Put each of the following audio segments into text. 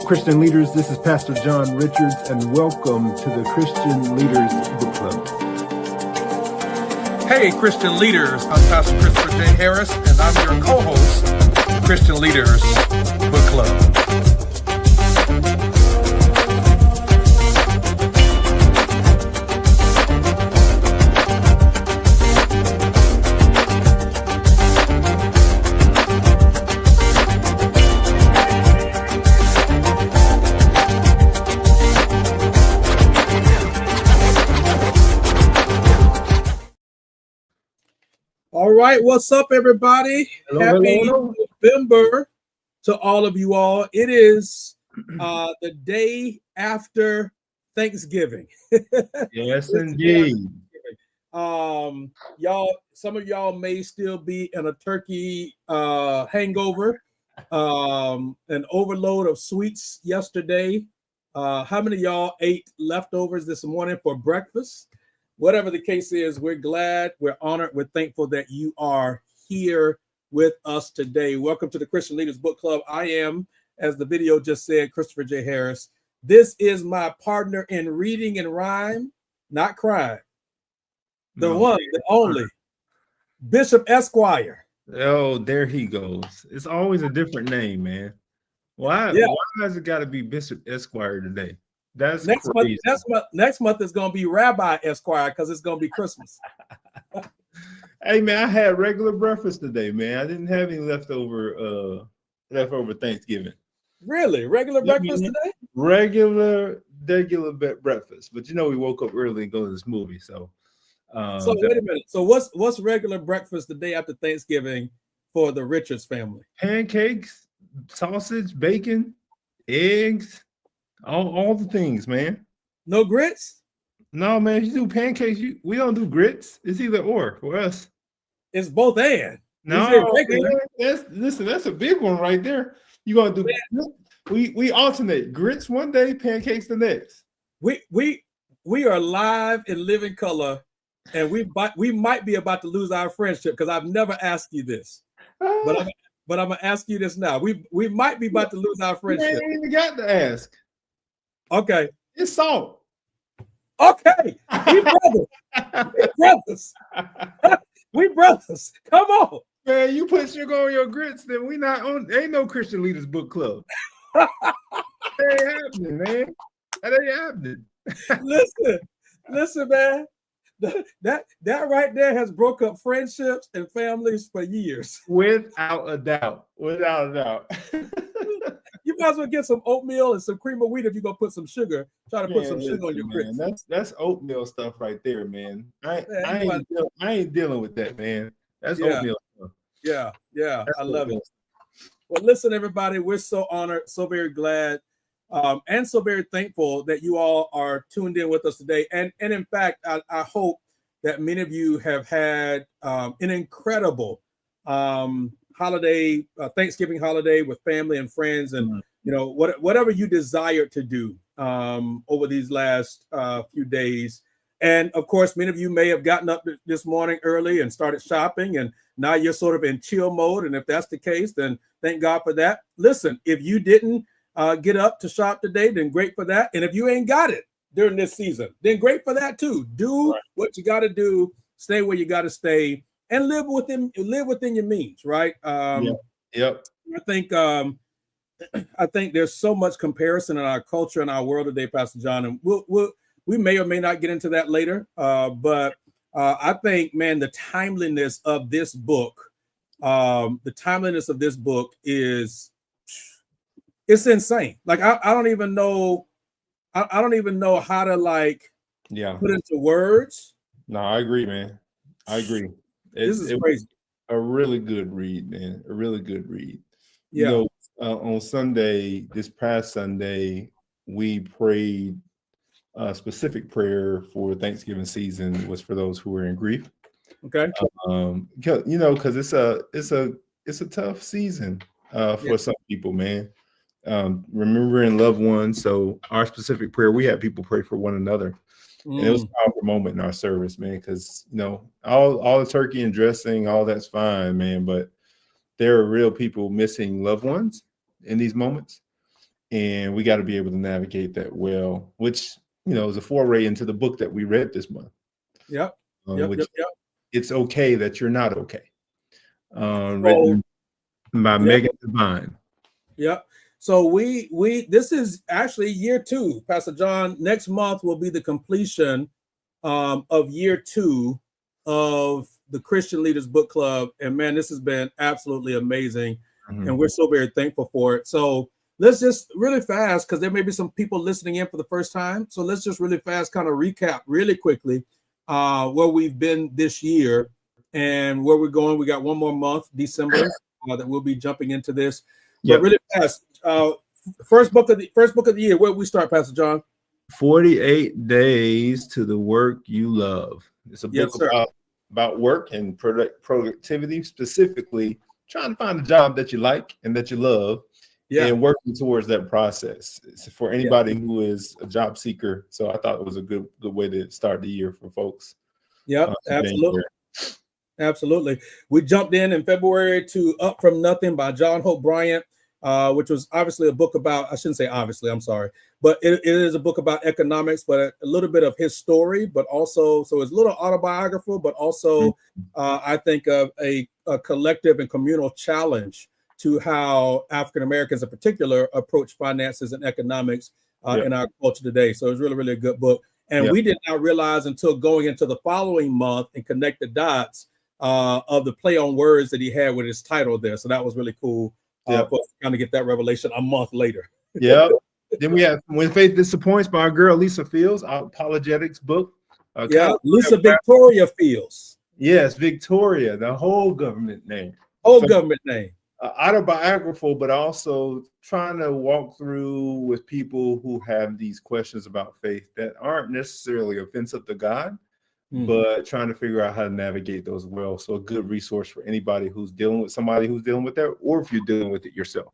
Christian leaders, this is Pastor John Richards, and welcome to the Christian Leaders Book Club. Hey, Christian leaders, I'm Pastor Christopher J. Harris, and I'm your co-host of Christian Leaders Book Club. All right, what's up, everybody? Happy November to all of you all. It is the day after Thanksgiving. Yes, indeed. Y'all, some of y'all may still be in a turkey hangover, an overload of sweets yesterday. How many of y'all ate leftovers this morning for breakfast? Whatever the case is, we're glad, we're honored, we're thankful that you are here with us today. Welcome to the Christian Leaders Book Club. I am, as the video just said, Christopher J. Harris. This is my partner in reading and rhyme, not crime. The one, the only, Bishop Esquire. Oh, there he goes. It's always a different name, man. Why has it got to be Bishop Esquire today? That's next crazy. Next month is going to be Rabbi Esquire because it's going to be Christmas. Hey, man, I had regular breakfast today, man. I didn't have any leftover Thanksgiving. Really? Regular breakfast today? Regular breakfast. But you know, we woke up early and go to this movie. So wait a minute. So what's regular breakfast the day after Thanksgiving for the Richards family? Pancakes, sausage, bacon, eggs. All the things, man. No grits? No, man. You do pancakes. We don't do grits. It's either or for us. It's both and. No, that's a big one right there. You gonna do? We alternate grits one day, pancakes the next. We are live in living color, and we might be about to lose our friendship because I've never asked you this, but I'm gonna ask you this now. We might be about to lose our friendship. You ain't even got to ask. Okay. It's salt. Okay. We brothers. We brothers. Come on. Man, you put sugar on your grits, then we not on. Ain't no Christian Leaders Book Club. That ain't happening, man. That ain't happening. Listen, man. That right there has broke up friendships and families for years. Without a doubt. You might as well get some oatmeal and some cream of wheat if you're gonna put some sugar. Try to put some sugar on your grits. That's oatmeal stuff right there, man. I ain't dealing with that, man. That's oatmeal stuff. Yeah. That's I love it. Well, listen, everybody, we're so honored, so very glad, and so very thankful that you all are tuned in with us today. And in fact, I hope that many of you have had an incredible holiday, Thanksgiving holiday with family and friends, and you know, whatever you desire to do over these last few days. And of course, many of you may have gotten up this morning early and started shopping, and now you're sort of in chill mode. And if that's the case, then thank God for that. Listen, if you didn't get up to shop today, then great for that. And if you ain't got it during this season, then great for that too. Do what you got to do, stay where you got to stay, and live within your means, right? Yep. I think there's so much comparison in our culture and our world today, Pastor John, and we may or may not get into that later. But I think, man, the timeliness of this book is it's insane. Like I don't even know how to put into words. No, I agree, man. I agree. This is crazy. A really good read, man. A really good read. Yeah. You know, on Sunday, this past Sunday, we prayed a specific prayer for Thanksgiving season was for those who were in grief. Okay. You know, because it's a tough season for some people, man. Remembering loved ones. So our specific prayer, we had people pray for one another. And it was a powerful moment in our service, man, because, you know, all the turkey and dressing, all that's fine, man. But there are real people missing loved ones in these moments. and we got to be able to navigate that well, which, is a foray into the book that we read this month. Yep. Which It's Okay That You're Not Okay. So, written by Megan Devine. Yep. So we this is actually year 2, Pastor John. Next month will be the completion of year 2 of the Christian Leaders Book Club. And man, this has been absolutely amazing. And we're so very thankful for it. So let's just really fast, because there may be some people listening in for the first time. So let's just really fast kind of recap really quickly where we've been this year and where we're going. We got one more month, December, that we'll be jumping into this. But really fast, first book of the year. Where we start, Pastor John? 48 Days to the Work You Love. It's a book about work and productivity, specifically trying to find a job that you like and that you love, and working towards that process. It's for anybody who is a job seeker. So I thought it was a good way to start the year for folks. Yep, absolutely. Absolutely. We jumped in February to Up From Nothing by John Hope Bryant, which was obviously a book about, I shouldn't say obviously, I'm sorry, but it is a book about economics, but a little bit of his story, but also, so it's a little autobiographical, but also I think of a collective and communal challenge to how African Americans in particular approach finances and economics in our culture today. So it's really, really a good book. And we did not realize until going into the following month and connect the dots of the play on words that he had with his title there. So that was really cool for us to kind of get that revelation a month later. Then we have When Faith Disappoints by our girl Lisa Fields, our apologetics book. Lisa Victoria Fields. Yes, Victoria, the whole government name. Government name. Autobiographical, but also trying to walk through with people who have these questions about faith that aren't necessarily offensive to God, but trying to figure out how to navigate those well. So a good resource for anybody who's dealing with somebody who's dealing with that, or if you're dealing with it yourself.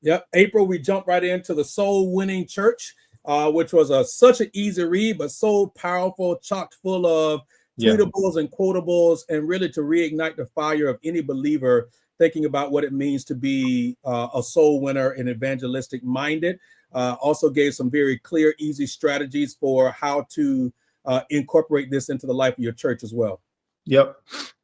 Yep. April, we jumped right into The Soul Winning Church, which was such an easy read, but so powerful, chock full of tweetables and quotables, and really to reignite the fire of any believer thinking about what it means to be a soul winner and evangelistic minded. Also gave some very clear, easy strategies for how to incorporate this into the life of your church as well. Yep.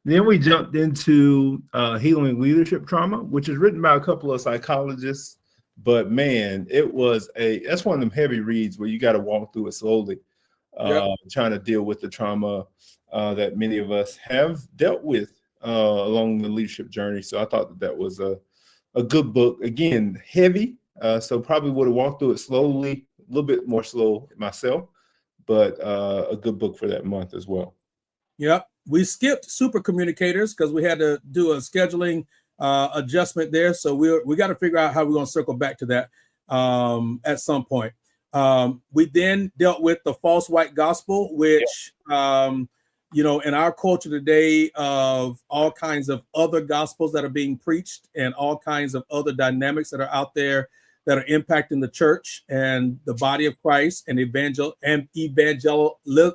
Then we jumped into Healing Leadership Trauma, which is written by a couple of psychologists. But man, that's one of them heavy reads where you got to walk through it slowly, trying to deal with the trauma that many of us have dealt with along the leadership journey. So I thought that was a good book. Again, heavy. So probably would have walked through it slowly, a little bit more slow myself, but a good book for that month as well. Yep. We skipped Super Communicators because we had to do a scheduling adjustment there. So we got to figure out how we're going to circle back to that at some point. We then dealt with the false white gospel, which, in our culture today of all kinds of other gospels that are being preached and all kinds of other dynamics that are out there that are impacting the church and the body of Christ and evangelical world.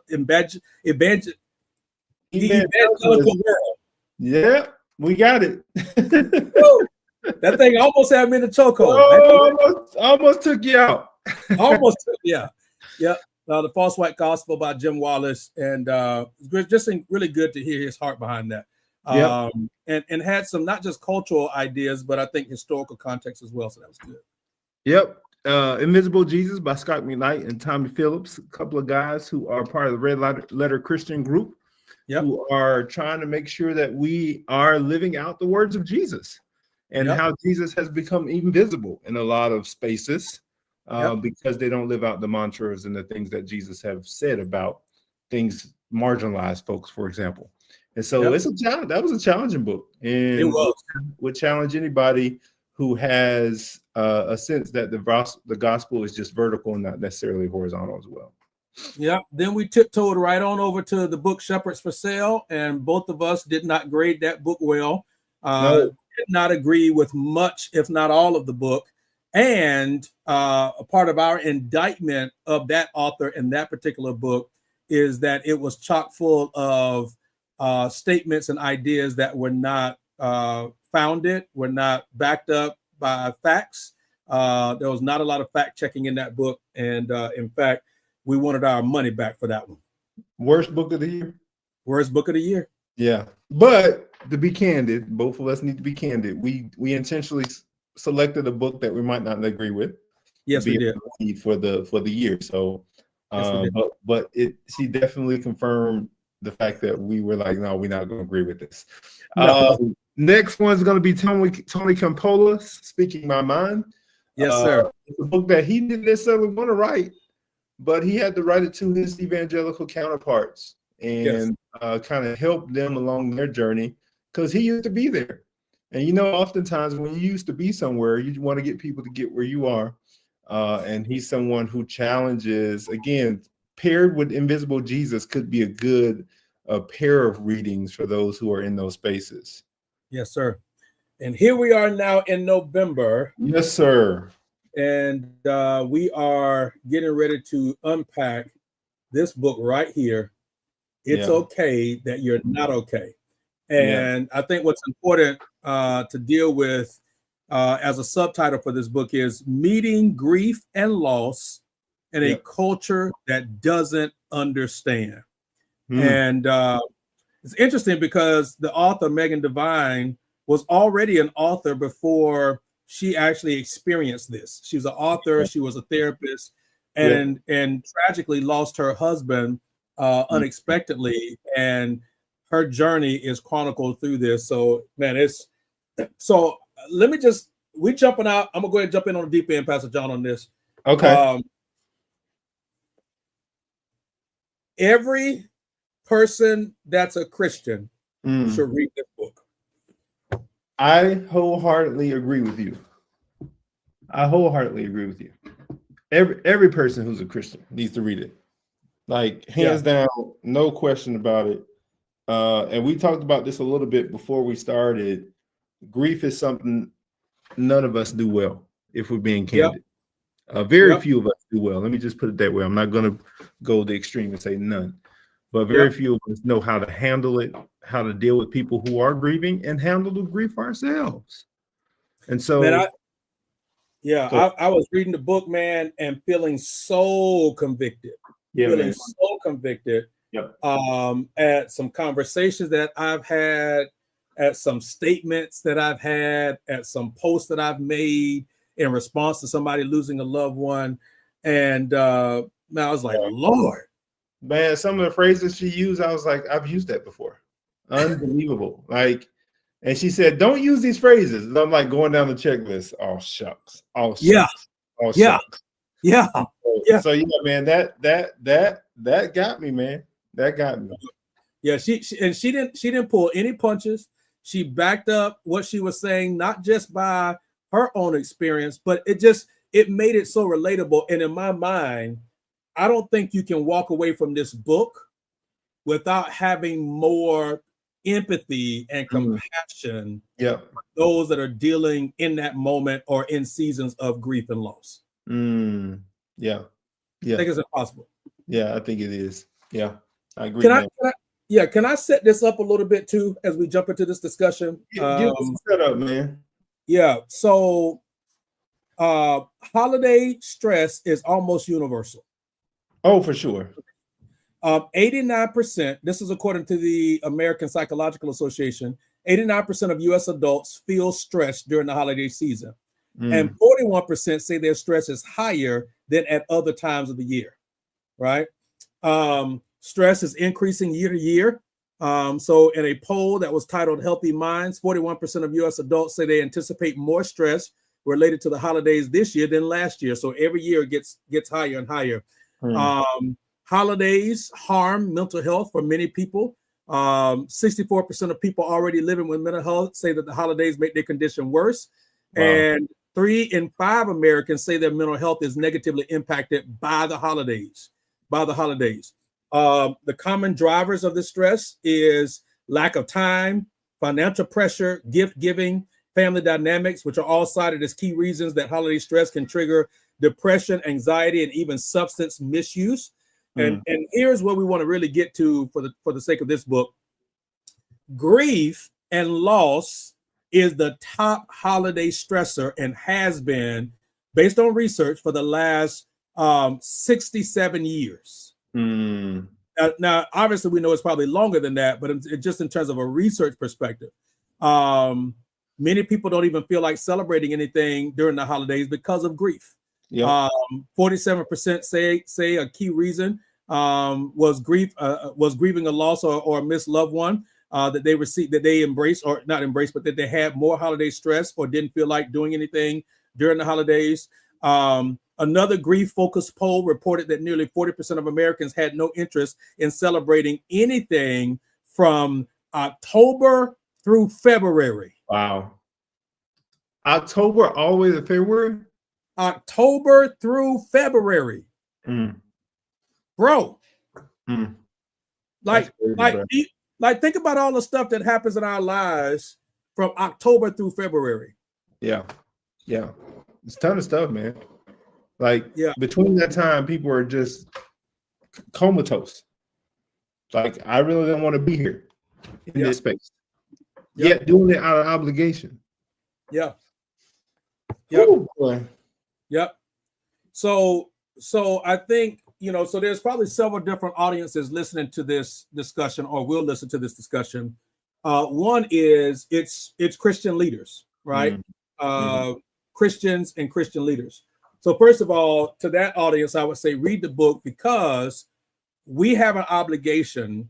Yeah, we got it. That thing almost had me in the chokehold. Almost took you out. Yeah. The False White Gospel by Jim Wallace, and just really good to hear his heart behind that. And had some not just cultural ideas, but I think historical context as well. So that was good. Yep. Invisible Jesus by Scott McKnight and Tommy Phillips, a couple of guys who are part of the Red Letter Christian group, who are trying to make sure that we are living out the words of Jesus and how Jesus has become invisible in a lot of spaces because they don't live out the mantras and the things that Jesus have said about things, marginalized folks, for example. And so it's a challenge. That was a challenging book, and it would challenge anybody who has a sense that the gospel is just vertical and not necessarily horizontal as well. Yeah. Then we tiptoed right on over to the book Shepherds for Sale, and both of us did not grade that book well. Did not agree with much, if not all, of the book. And a part of our indictment of that author in that particular book is that it was chock full of statements and ideas that were not founded, were not backed up by facts, There was not a lot of fact checking in that book, and in fact, we wanted our money back for that one. Worst book of the year? Worst book of the year. Yeah, but to be candid, both of us need to be candid. We intentionally selected a book that we might not agree with. Yes, we did for the year. So, yes, but she definitely confirmed the fact that we were like, no, we're not going to agree with this. No. Next one's going to be Tony Campola's Speaking My Mind. Yes, sir. It's a book that he didn't necessarily want to write, but he had to write it to his evangelical counterparts and kind of help them along their journey because he used to be there. And you know, oftentimes when you used to be somewhere, you want to get people to get where you are. And he's someone who challenges, again, paired with Invisible Jesus could be a good pair of readings for those who are in those spaces. Yes, sir. And here we are now in November. Yes, sir. And we are getting ready to unpack this book right here. It's okay that you're not okay. And I think what's important to deal with as a subtitle for this book is Meeting Grief and Loss in a Culture That Doesn't Understand. And it's interesting because the author, Megan Devine, was already an author before she actually experienced this. She was an author, she was a therapist, and tragically lost her husband unexpectedly. And her journey is chronicled through this. So, man, let me just, we jumping out. I'm gonna go ahead and jump in on the deep end, Pastor John, on this. Okay. Every person that's a Christian should read this book. I wholeheartedly agree with you. Every person who's a Christian needs to read it. Like, hands down, no question about it. And we talked about this a little bit before we started. Grief is something none of us do well, if we're being candid. Very few of us do well. Let me just put it that way. I'm not going to go the extreme and say none, but very few of us know how to handle it, how to deal with people who are grieving, and handle the grief ourselves. And so, man, I was reading the book, man, and feeling so convicted. So convicted. At some conversations that I've had, at some statements that I've had, at some posts that I've made in response to somebody losing a loved one. And man, I was like, Lord. Man, some of the phrases she used, I was like, I've used that before. Unbelievable. Like, and she said, don't use these phrases. And I'm like going down the checklist. Oh, shucks. Oh, shucks. Oh, shucks. So yeah, man, that got me, man. That got me. Yeah, she didn't pull any punches. She backed up what she was saying, not just by her own experience, but it made it so relatable. And in my mind, I don't think you can walk away from this book without having more empathy and compassion for those that are dealing in that moment or in seasons of grief and loss. Yeah. I think it's impossible. Yeah, I think it is. Yeah, I agree. Can I set this up a little bit too as we jump into this discussion? Give us a setup, man. Yeah. So holiday stress is almost universal. Oh, for sure. 89%, this is according to the American Psychological Association, 89% of U.S. adults feel stressed during the holiday season. And 41% say their stress is higher than at other times of the year, right? Stress is increasing year to year. So in a poll that was titled Healthy Minds, 41% of U.S. adults say they anticipate more stress related to the holidays this year than last year. So every year it gets higher and higher. Holidays harm mental health for many people. 64% of people already living with mental health say that the holidays make their condition worse. Wow. And 3 in 5 Americans say their mental health is negatively impacted by the holidays. The common drivers of this stress is lack of time, financial pressure, gift giving, family dynamics, which are all cited as key reasons that holiday stress can trigger depression, anxiety, and even substance misuse. And here's what we want to really get to for the sake of this book. Grief and loss is the top holiday stressor and has been based on research, for the last 67 years. Now, obviously, we know it's probably longer than that, but just in terms of a research perspective, many people don't even feel like celebrating anything during the holidays because of grief. 47% say a key reason was grief, was grieving a loss or a missed loved one that they received, that they embraced, or not embraced, but that they had more holiday stress or didn't feel like doing anything during the holidays. Another grief-focused poll reported that nearly 40% of Americans had no interest in celebrating anything from October through February. Wow. October all the way to February? October through February. Bro. Like, think about all the stuff that happens in our lives from October through February. Yeah. It's a ton of stuff, man. Like, between that time, people are just comatose. Like, I really don't want to be here in this space. Yet doing it out of obligation. Ooh, boy. So I think, so there's probably several different audiences listening to this discussion, or will listen to this discussion. One is it's Christian leaders, right? Christians and Christian leaders. So first of all, to that audience, I would say read the book, because we have an obligation,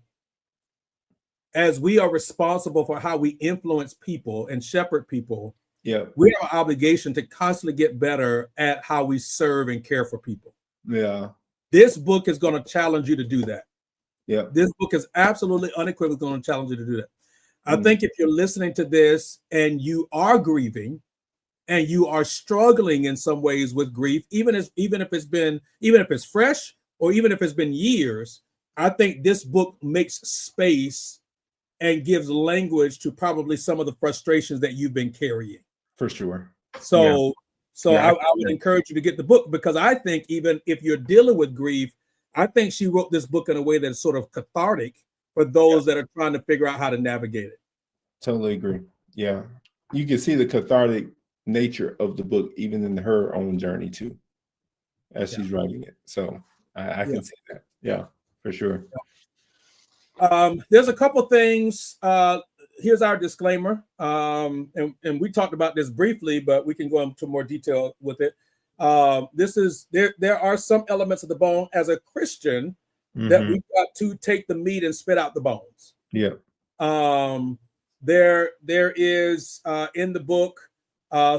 as we are responsible for how we influence people and shepherd people. We have an obligation to constantly get better at how we serve and care for people. This book is going to challenge you to do that. This book is absolutely unequivocally going to challenge you to do that. I think if you're listening to this and you are grieving and you are struggling in some ways with grief, even if it's fresh, or even if it's been years, I think this book makes space and gives language to probably some of the frustrations that you've been carrying. For sure. So I would encourage you to get the book, because I think even if you're dealing with grief, I think she wrote this book in a way that's sort of cathartic for those that are trying to figure out how to navigate it. Totally agree. Yeah. You can see the cathartic nature of the book, even in her own journey too, as she's writing it. So I can see that. Yeah, for sure. There's a couple things. Here's our disclaimer. And we talked about this briefly, but we can go into more detail with it. There are some elements of the bone as a Christian that we've got to take the meat and spit out the bones. There is in the book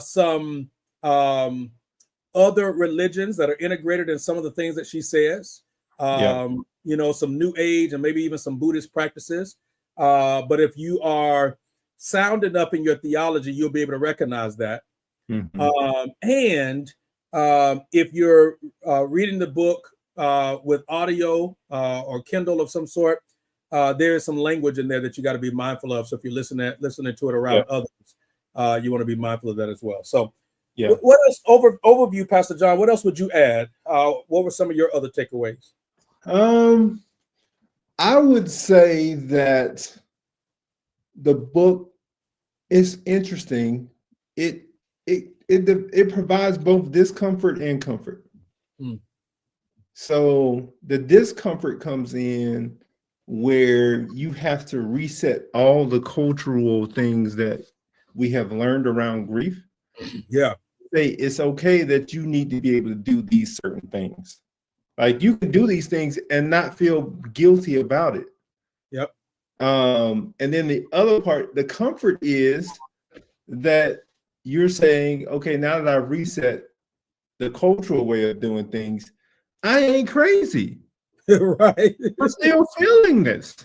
some other religions that are integrated in some of the things that she says. Some New Age and maybe even some Buddhist practices. But if you are sound enough in your theology, you'll be able to recognize that. And if you're reading the book with audio or Kindle of some sort, there is some language in there that you got to be mindful of. So if you're listening to it around others, you want to be mindful of that as well. So what else, overview, Pastor John, what else would you add? What were some of your other takeaways? I would say that the book is interesting. It provides both discomfort and comfort. So the discomfort comes in where you have to reset all the cultural things that we have learned around grief. Say it's okay that you need to be able to do these certain things. Like, you can do these things and not feel guilty about it. And then the other part, the comfort is that you're saying, okay, now that I've reset the cultural way of doing things, I ain't crazy. Right. We're still feeling this.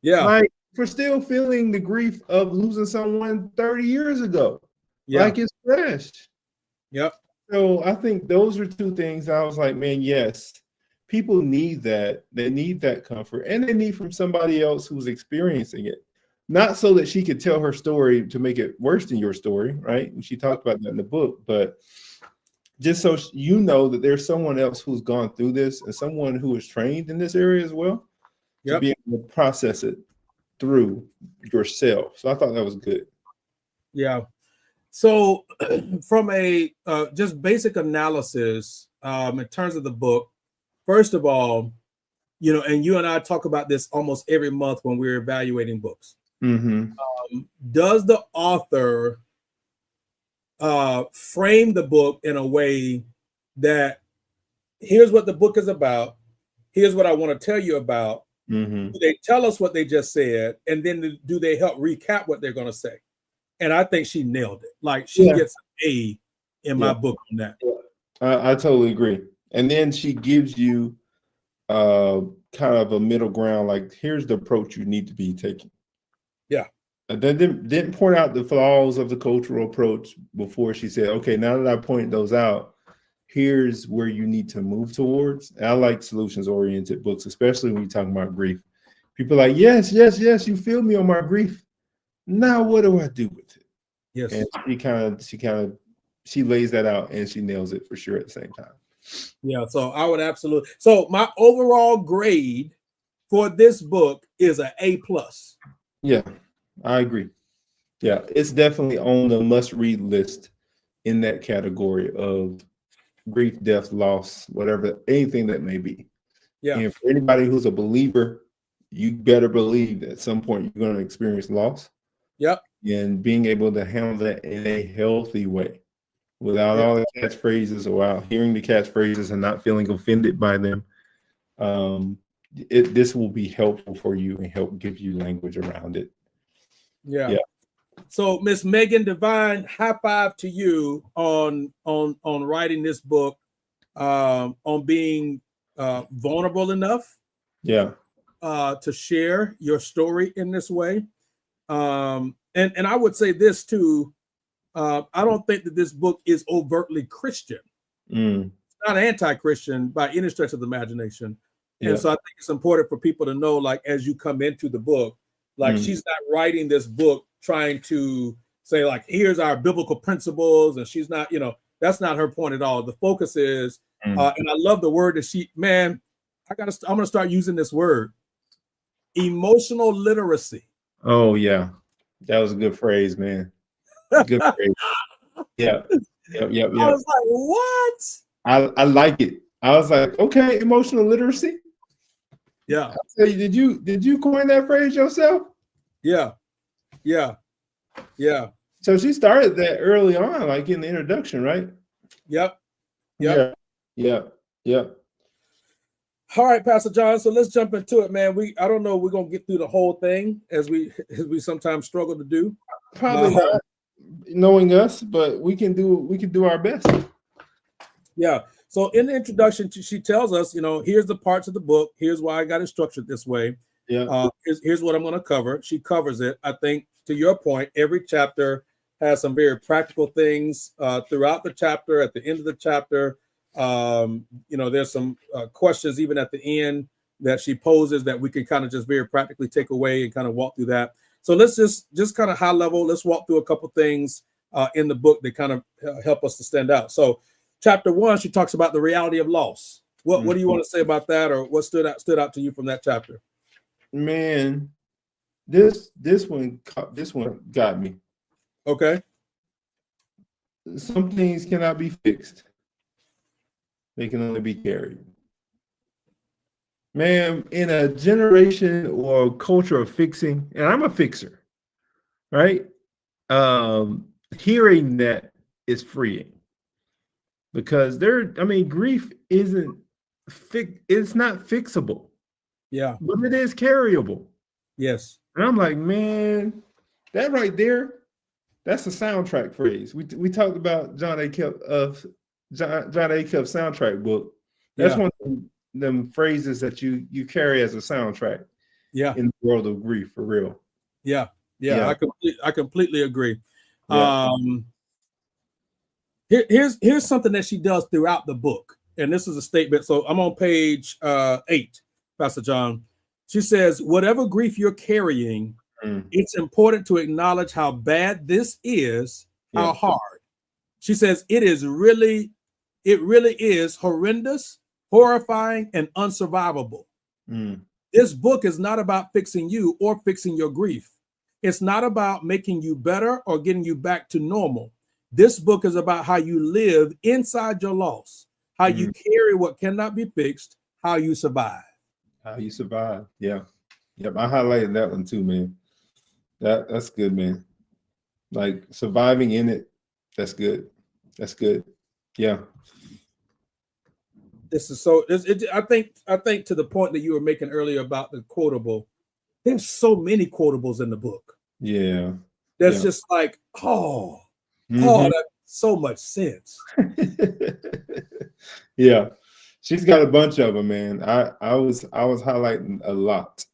Yeah. Like, we're still feeling the grief of losing someone 30 years ago. Yeah. Like, it's fresh. Yep. So I think those are two things I was like, man, yes, people need that. They need that comfort, and they need from somebody else who's experiencing it. Not so that she could tell her story to make it worse than your story, right? And she talked about that in the book, but just so you know that there's someone else who's gone through this and someone who is trained in this area as well, to be able to process it through yourself. So I thought that was good. Yeah. So from a just basic analysis in terms of the book, first of all, and you and I talk about this almost every month when we're evaluating books. Mm-hmm. Does the author frame the book in a way that here's what the book is about, here's what I want to tell you about. Mm-hmm. Do they tell us what they just said, and then do they help recap what they're going to say? And I think she nailed it. Like she gets an A in my book on that. I totally agree. And then she gives you kind of a middle ground, like here's the approach you need to be taking. Yeah. And then didn't point out the flaws of the cultural approach before she said, okay, now that I point those out, here's where you need to move towards. And I like solutions-oriented books, especially when you're talking about grief. People are like, yes, you feel me on my grief. Now what do I do with it? Yes. And she lays that out and she nails it for sure at the same time. Yeah, so I would absolutely. So my overall grade for this book is an A+. Yeah, I agree. Yeah, it's definitely on the must-read list in that category of grief, death, loss, whatever, anything that may be. Yeah. And for anybody who's a believer, you better believe that at some point you're going to experience loss. Yep. And being able to handle that in a healthy way without all the catchphrases or without hearing the catchphrases and not feeling offended by them. This will be helpful for you and help give you language around it. Yeah. So Miss Megan Devine, high five to you on writing this book, on being vulnerable enough to share your story in this way. And I would say this too, I don't think that this book is overtly Christian. It's not anti-Christian by any stretch of the imagination. And so I think it's important for people to know, like, as you come into the book, like she's not writing this book trying to say, like, here's our biblical principles. And she's not, that's not her point at all. The focus is, and I love the word that I'm going to start using this word, emotional literacy. Oh, yeah. That was a good phrase, man. Good phrase. Yeah. I was like, what? I like it. I was like, okay, emotional literacy. Yeah. So did you coin that phrase yourself? Yeah. So she started that early on, like in the introduction, right? Yep. Yeah. All right, Pastor John. So let's jump into it, man. I don't know if we're gonna get through the whole thing as we sometimes struggle to do. Probably not, knowing us, but we can do our best. Yeah. So in the introduction, she tells us, here's the parts of the book. Here's why I got it structured this way. Yeah. Here's what I'm going to cover. She covers it. I think, to your point, every chapter has some very practical things throughout the chapter. At the end of the chapter, there's some questions even at the end that she poses that we can kind of just very practically take away and kind of walk through that. So let's just kind of high level. Let's walk through a couple things in the book that kind of help us to stand out. So chapter 1, she talks about the reality of loss. What do you want to say about that, or what stood out to you from that chapter? Man, this one got me. Okay. Some things cannot be fixed. They can only be carried. Man, in a generation or culture of fixing, and I'm a fixer, right? Hearing that is freeing. Because grief isn't it's not fixable. Yeah. But it is carryable. Yes. And I'm like, man, that right there, that's a soundtrack phrase. We talked about John A. Cupp's soundtrack book. That's one of them phrases that you carry as a soundtrack. Yeah. In the world of grief, for real. Yeah. I completely agree. Yeah. Here's something that she does throughout the book, and this is a statement. So I'm on page 8, Pastor John. She says, whatever grief you're carrying, it's important to acknowledge how bad this is, how hard. She says it really is horrendous, horrifying, and unsurvivable. This book is not about fixing you or fixing your grief. It's not about making you better or getting you back to normal. This book is about how you live inside your loss, how you Mm. carry what cannot be fixed, how you survive. How you survive. Yeah. Yep. I highlighted that one too, man. That's good, man. Like surviving in it. That's good. That's good. Yeah. This is so. I think to the point that you were making earlier about the quotable. There's so many quotables in the book. Yeah. That's Yeah. just like, oh, Mhm. that so much sense. Yeah. She's got a bunch of them, man. I was highlighting a lot.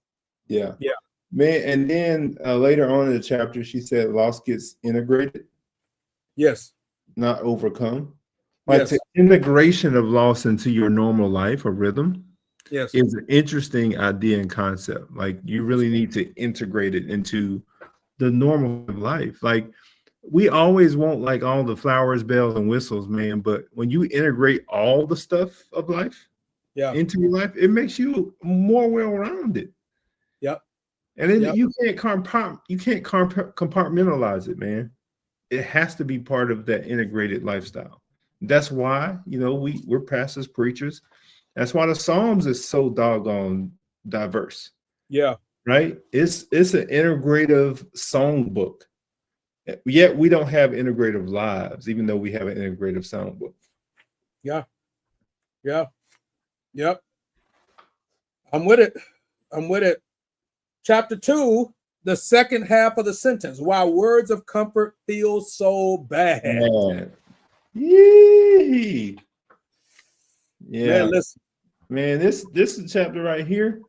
Yeah. Yeah. Man, and then later on in the chapter, she said loss gets integrated, Yes. not overcome. Like Yes. the integration of loss into your normal life or rhythm Yes. is an interesting idea and concept. Like you really need to integrate it into the normal of life. Like we always want like all the flowers, bells, and whistles, man. But when you integrate all the stuff of life Yeah. into your life, it makes you more well-rounded. Yep. And then Yep. you can't compartmentalize it, man. It has to be part of that integrated lifestyle. That's why, we're pastors, preachers. That's why the Psalms is so doggone diverse, Yeah. right? It's an integrative songbook. Yet we don't have integrative lives, even though we have an integrative songbook. Yeah. Yeah. Yep. I'm with it. I'm with it. Chapter 2, the second half of the sentence. Why words of comfort feel so bad. Man. Yee. Yeah. Man, listen. Man, this is a chapter right here.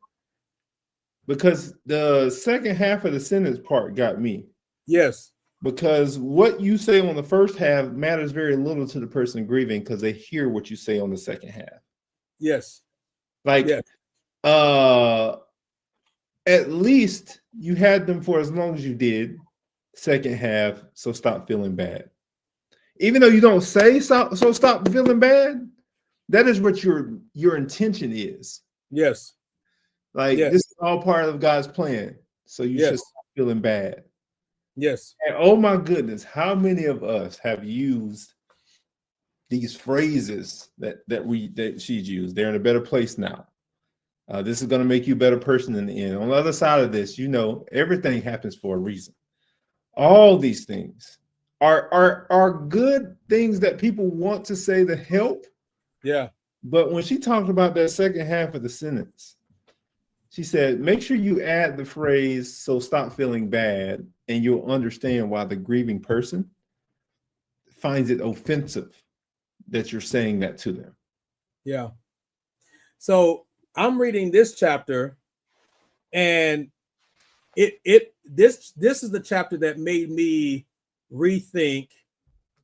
Because the second half of the sentence part got me. Yes. Because what you say on the first half matters very little to the person grieving because they hear what you say on the second half. Yes. Like, yes. At least you had them for as long as you did, second half, so stop feeling bad. Even though you don't say so stop feeling bad, that is what your intention is. Yes. Like, yes. this is all part of God's plan. So you should stop feeling bad. Yes. And oh my goodness, how many of us have used these phrases that she's used? They're in a better place now. This is going to make you a better person in the end. On the other side of this, everything happens for a reason. All these things are good things that people want to say to help. Yeah. But when she talked about that second half of the sentence, she said, make sure you add the phrase, so stop feeling bad, and you'll understand why the grieving person finds it offensive that you're saying that to them. Yeah. So I'm reading this chapter, and this is the chapter that made me rethink,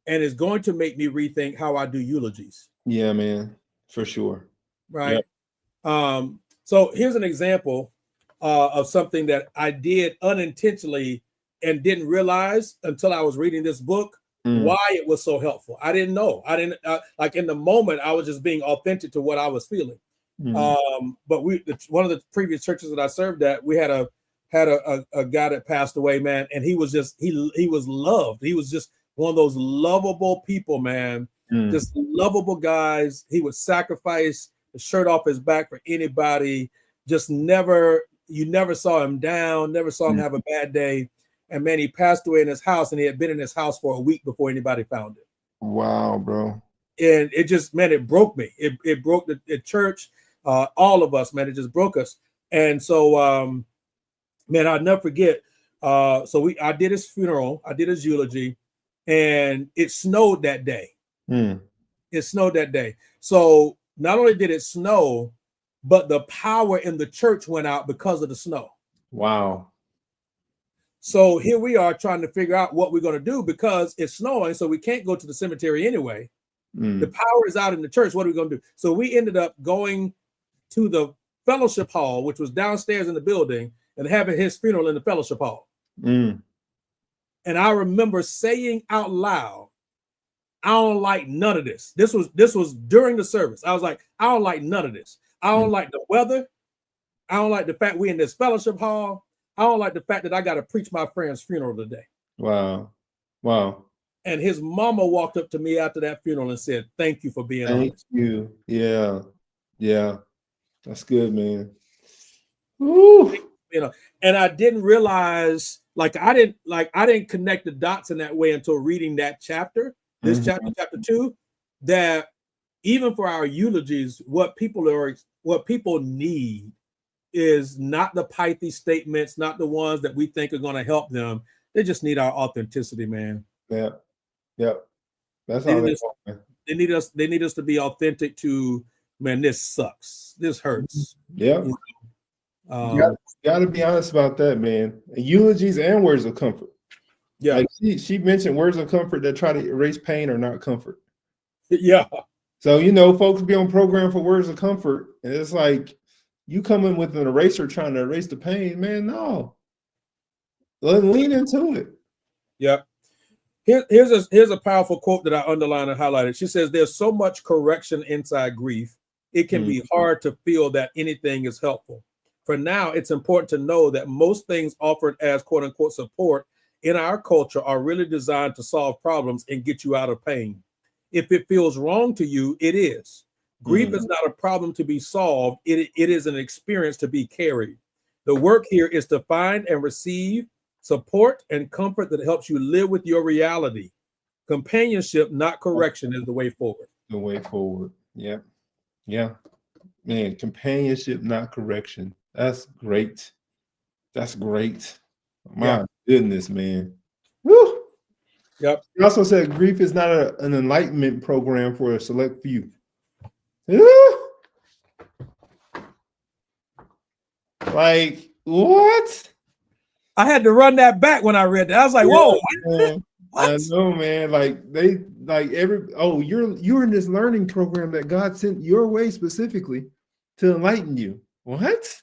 and is going to make me rethink how I do eulogies. Yeah, man, for sure. Right. Yep. So here's an example of something that I did unintentionally and didn't realize until I was reading this book why it was so helpful. I didn't know. I didn't like in the moment. I was just being authentic to what I was feeling. But one of the previous churches that I served at, we had a guy that passed away, man, and he was just he was loved. He was just one of those lovable people, man. Just lovable guys. He would sacrifice the shirt off his back for anybody. Just you never saw him down, never saw him have a bad day. And man, he passed away in his house, and he had been in his house for a week before anybody found him. Wow, bro. And it just, man, it broke me. It broke the church, all of us, man. It just broke us. And so, man, I'll never forget. I did his funeral, I did his eulogy, and it snowed that day. It snowed that day. So not only did it snow, but the power in the church went out because of the snow. Wow. So here we are trying to figure out what we're going to do because it's snowing, so we can't go to the cemetery anyway. The power is out in the church. What are we going to do? So we ended up going to the fellowship hall, which was downstairs in the building, and having his funeral in the fellowship hall. And I remember saying out loud, I don't like none of this. This was during the service. I was like, I don't like none of this. I don't like the weather. I don't like the fact we're in this fellowship hall. I don't like the fact that I got to preach my friend's funeral today. Wow. And his mama walked up to me after that funeral and said, "Thank you for being honest." Thank you. Yeah. Yeah. That's good, man. Woo. You know, and I didn't realize, I didn't connect the dots in that way until reading that chapter, this chapter 2, that even for our eulogies, what people need is not the pithy statements, not the ones that we think are going to help them. They just need our authenticity, man. Yeah. Yeah. That's all they want, man. They need us to be authentic to, man, this sucks. This hurts. Yeah. You gotta be honest about that, man. Eulogies and words of comfort. Yeah. Like she mentioned words of comfort that try to erase pain or not comfort. Yeah. So, folks be on program for words of comfort, and it's like you come in with an eraser trying to erase the pain, man. No. Lean into it. Yeah. Here's a powerful quote that I underlined and highlighted. She says, "There's so much correction inside grief, it can be hard to feel that anything is helpful. For now, it's important to know that most things offered as quote unquote support in our culture are really designed to solve problems and get you out of pain. If it feels wrong to you, it is. Grief is not a problem to be solved. It is an experience to be carried. The work here is to find and receive support and comfort that helps you live with your reality. Companionship, not correction, is the way forward." The way forward. Yeah. Yeah. Man, companionship, not correction. That's great. That's great. My goodness, man. Woo. Yep. He also said grief is not an enlightenment program for a select few. Like, what? I had to run that back when I read that. I was like, whoa. Man. I know, man. You're in this learning program that God sent your way specifically to enlighten you. What?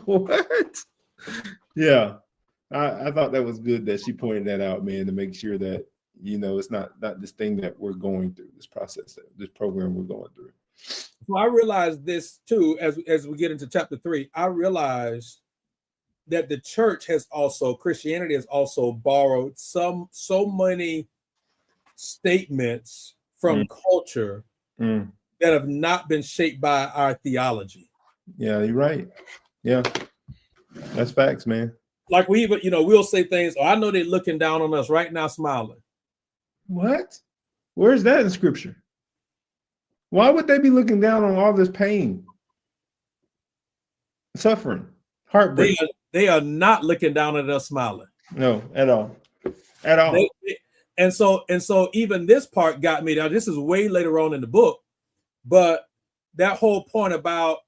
What? Yeah. I thought that was good that she pointed that out, man, to make sure that it's not this thing that we're going through, this process, this program we're going through. Well, I realized this too as we get into chapter 3. I realized that the church Christianity has also borrowed so many statements from culture that have not been shaped by our theology. Yeah, you're right. Yeah, that's facts, man. Like we even, we'll say things, "Oh, I know they're looking down on us right now, smiling." What? Where's that in scripture? Why would they be looking down on all this pain, suffering, heartbreak? They are not looking down at us smiling. No, at all. At all. And so even this part got me. Now, this is way later on in the book, but that whole point about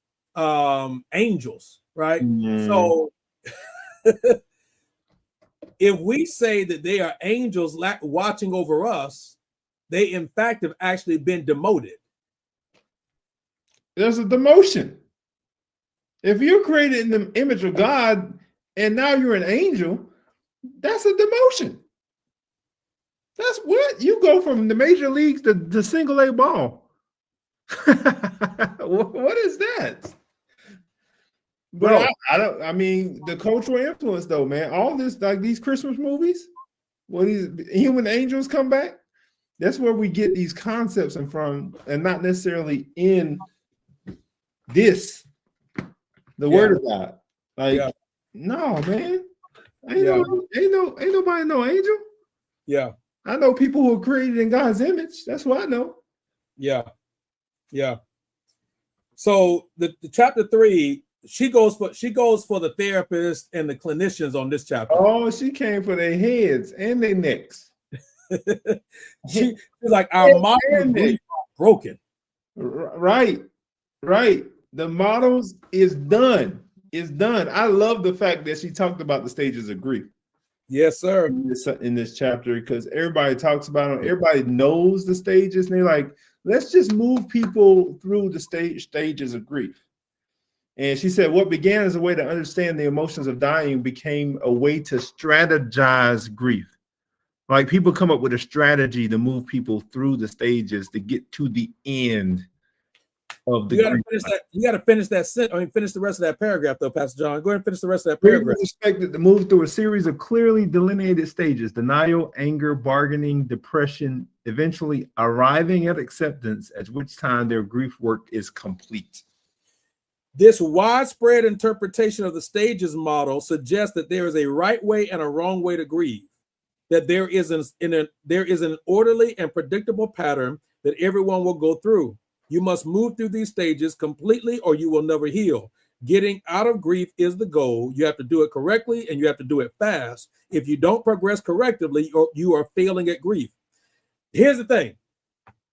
angels, right? So if we say that they are angels watching over us, they in fact have actually been demoted. There's a demotion. If you're created in the image of God and now you're an angel, that's a demotion. That's what you go from the major leagues to the single A ball. What is that? But I mean, the cultural influence, though, man. All this, like these Christmas movies, when these human angels come back, that's where we get these concepts from, and not necessarily in the word of God. Like, no, man. Ain't nobody no angel. Yeah. I know people who are created in God's image. That's what I know. Yeah. Yeah. So the chapter 3, she goes for the therapist and the clinicians on this chapter. Oh, she came for their heads and their necks. She's like, our model is broken. Right. The models is done. It's done. I love the fact that she talked about the stages of grief. Yes, sir. In this chapter, because everybody talks about them. Everybody knows the stages, and they're like, let's just move people through the stages of grief. And she said, what began as a way to understand the emotions of dying became a way to strategize grief. Like people come up with a strategy to move people through the stages to get to the end of the You got to grief. finish that. You got to finish that. Finish the rest of that paragraph, though, Pastor John. Go ahead and finish the rest of that paragraph. Grief is expected to move through a series of clearly delineated stages: denial, anger, bargaining, depression, eventually arriving at acceptance, at which time their grief work is complete. This widespread interpretation of the stages model suggests that there is a right way and a wrong way to grieve, that there is an orderly and predictable pattern that everyone will go through. You must move through these stages completely or you will never heal. Getting out of grief is the goal. You have to do it correctly and you have to do it fast. If you don't progress correctly, you are failing at grief. Here's the thing.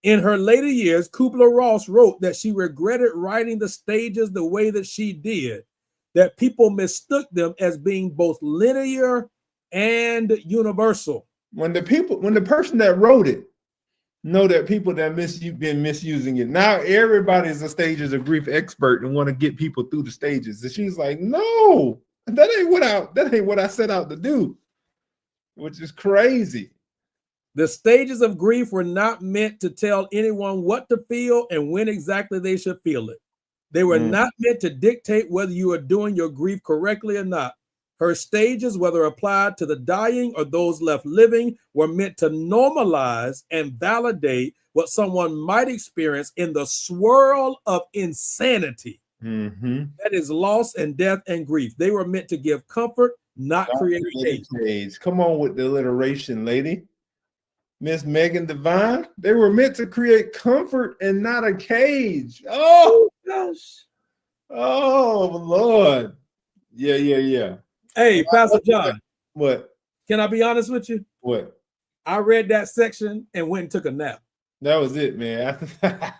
In her later years, Kubler-Ross wrote that she regretted writing the stages the way that she did, that people mistook them as being both linear and universal. When the person that wrote it know that people that been misusing it, now everybody's a stages of grief expert and want to get people through the stages. And she's like, no, that ain't what I set out to do, which is crazy. The stages of grief were not meant to tell anyone what to feel and when exactly they should feel it. They were not meant to dictate whether you are doing your grief correctly or not. Her stages, whether applied to the dying or those left living, were meant to normalize and validate what someone might experience in the swirl of insanity. That is loss and death and grief. They were meant to give comfort, not create a cage. Come on with the alliteration, lady. Miss Megan Devine. They were meant to create comfort and not a cage. Oh gosh. Oh Lord. Yeah. Hey, Pastor John. What? Can I be honest with you? What? I read that section and went and took a nap. That was it, man. That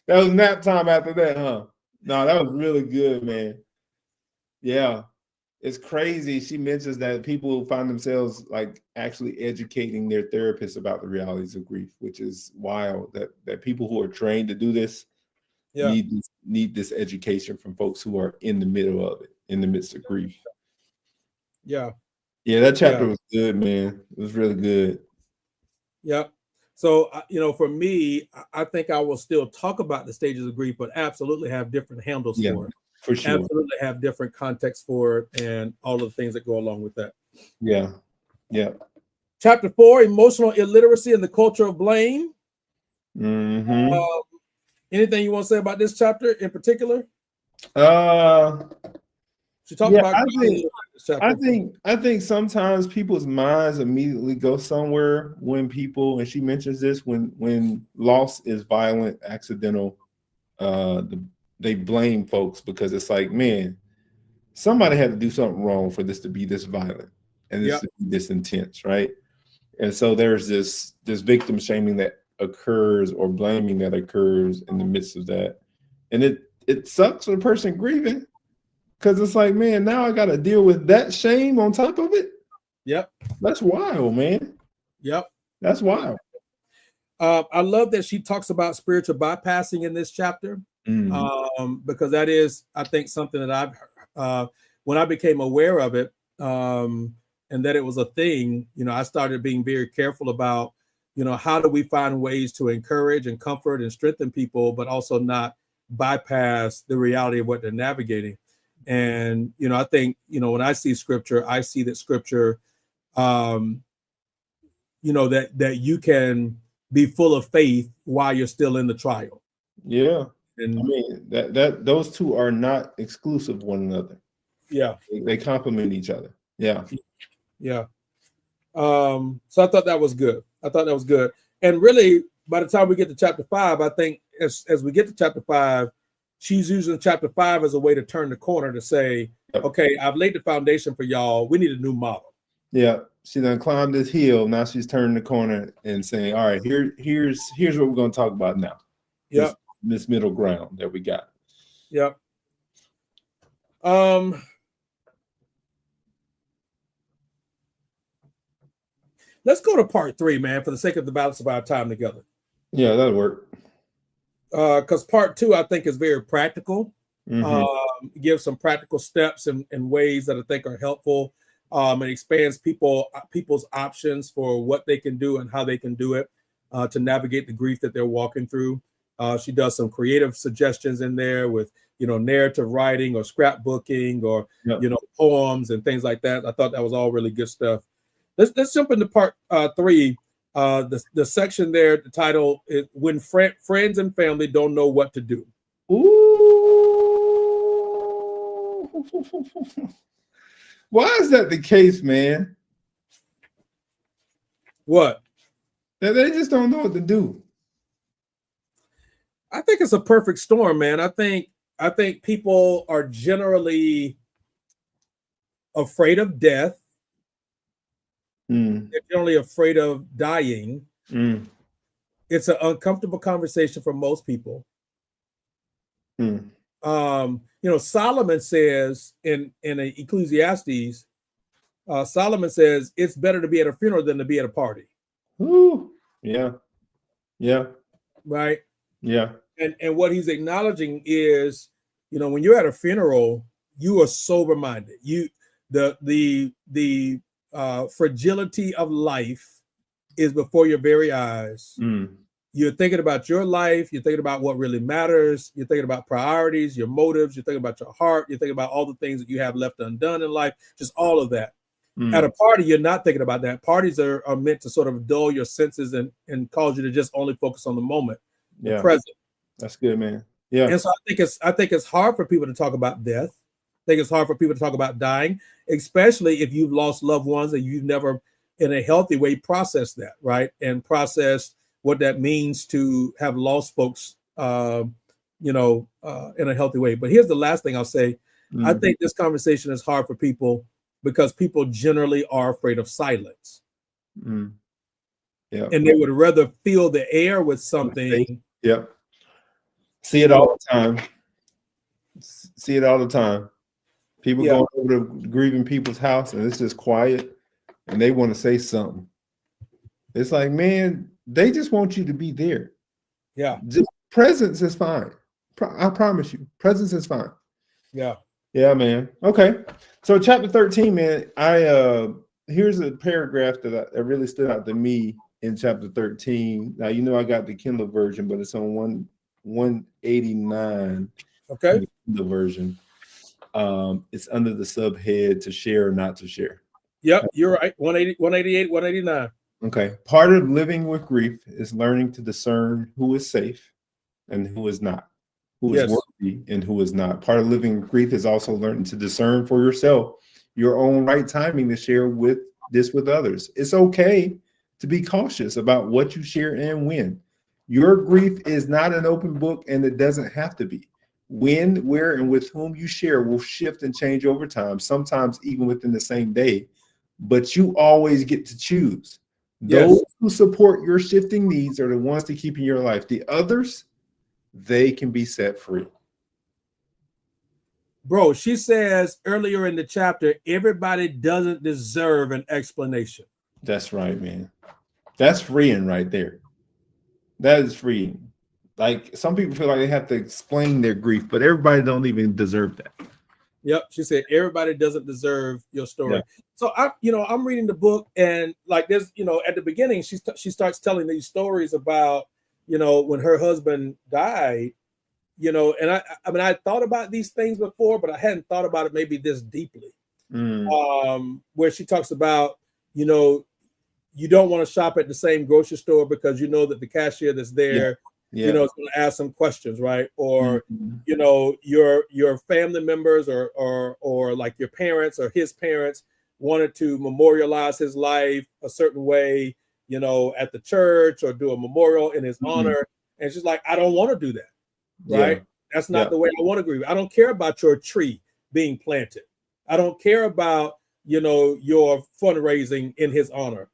was nap time after that, huh? No, that was really good, man. Yeah. It's crazy. She mentions that people find themselves like actually educating their therapists about the realities of grief, which is wild. That people who are trained to do this need this education from folks who are in the middle of it, in the midst of grief. Yeah, that chapter was good, man. It was really good. Yeah. So, for me, I think I will still talk about the stages of grief, but absolutely have different handles for it. For sure. Absolutely have different contexts for it and all of the things that go along with that. Yeah. Chapter 4, emotional illiteracy and the culture of blame. Anything you want to say about this chapter in particular? She talked about. I think sometimes people's minds immediately go somewhere when people, and she mentions this, when loss is violent, accidental, they blame folks because it's like, man, somebody had to do something wrong for this to be this violent and this to be this intense, right? And so there's this victim shaming that occurs or blaming that occurs in the midst of that. And it sucks for the person grieving because it's like, man, now I got to deal with that shame on top of it. Yep. That's wild, man. Yep. That's wild. I love that she talks about spiritual bypassing in this chapter. Because that is, I think, something that I've when I became aware of it, and that it was a thing, I started being very careful about, how do we find ways to encourage and comfort and strengthen people, but also not bypass the reality of what they're navigating. And, I think, when I see scripture, I see that scripture, that you can be full of faith while you're still in the trial. Yeah. And I mean that those two are not exclusive of one another. Yeah, they complement each other. Yeah. So I thought that was good. And really, by the time we get to chapter 5, I think as we get to chapter 5, she's using chapter 5 as a way to turn the corner to say, okay, I've laid the foundation for y'all. We need a new model. Yeah. She done climbed this hill. Now she's turning the corner and saying, all right, here's what we're going to talk about now. Yeah. This middle ground that we got. Yep. Let's go to part 3, man, for the sake of the balance of our time together. Yeah, that'll work. Because part 2, I think, is very practical. Gives some practical steps and ways that I think are helpful. And expands people's options for what they can do and how they can do it to navigate the grief that they're walking through. She does some creative suggestions in there with, narrative writing or scrapbooking or, poems and things like that. I thought that was all really good stuff. Let's jump into part 3. The section there, the title is When Friends and Family Don't Know What to Do. Ooh. Why is that the case, man? What? That they just don't know what to do. I think it's a perfect storm, man. I think people are generally afraid of death. They're generally afraid of dying. It's an uncomfortable conversation for most people. Solomon says in Ecclesiastes, Solomon says it's better to be at a funeral than to be at a party. Ooh, yeah. Right. Yeah. And what he's acknowledging is, when you're at a funeral, you are sober minded. The fragility of life is before your very eyes. You're thinking about your life. You're thinking about what really matters. You're thinking about priorities, your motives. You're thinking about your heart. You're thinking about all the things that you have left undone in life, just all of that. At a party, you're not thinking about that. Parties are meant to sort of dull your senses and cause you to just only focus on the moment, the present. That's good, man. Yeah. And so I think it's hard for people to talk about death. I think it's hard for people to talk about dying, especially if you've lost loved ones and you've never, in a healthy way, processed that, right? And processed what that means to have lost folks, in a healthy way. But here's the last thing I'll say. I think this conversation is hard for people because people generally are afraid of silence. And they would rather fill the air with something. Yep. See it all the time. People going over to grieving people's house and it's just quiet and they want to say something. It's like, man, they just want you to be there. Yeah. Just presence is fine. I promise you. Presence is fine. Yeah. Yeah, man. Okay. So chapter 13, man, here's a paragraph that really stood out to me in chapter 13. Now, I got the Kindle version, but it's on 189. Okay. The version. It's under the subhead to share or not to share. Yep, you're right. 188, 189. Okay. Part of living with grief is learning to discern who is safe and who is not, who is worthy and who is not. Part of living with grief is also learning to discern for yourself your own right timing to share with others. It's okay to be cautious about what you share and when. Your grief is not an open book and it doesn't have to be. When, where, and with whom you share will shift and change over time, sometimes even within the same day, but you always get to choose. Those who support your shifting needs are the ones to keep in your life. The others, they can be set free. Bro, she says earlier in the chapter, everybody doesn't deserve an explanation. That's right, man. That's freeing right there. That is freeing. Like some people feel like they have to explain their grief, but everybody don't even deserve that. Yep, she said everybody doesn't deserve your story. Yeah. So I'm reading the book and like there's, at the beginning she starts telling these stories about, when her husband died, and I thought about these things before, but I hadn't thought about it maybe this deeply. Where she talks about, you don't want to shop at the same grocery store because you know that the cashier that's there, is going to ask some questions, right? Or your family members or like your parents or his parents wanted to memorialize his life a certain way, at the church or do a memorial in his honor. And she's like, I don't want to do that, right? That's not the way I want to grieve. I don't care about your tree being planted. I don't care about, your fundraising in his honor.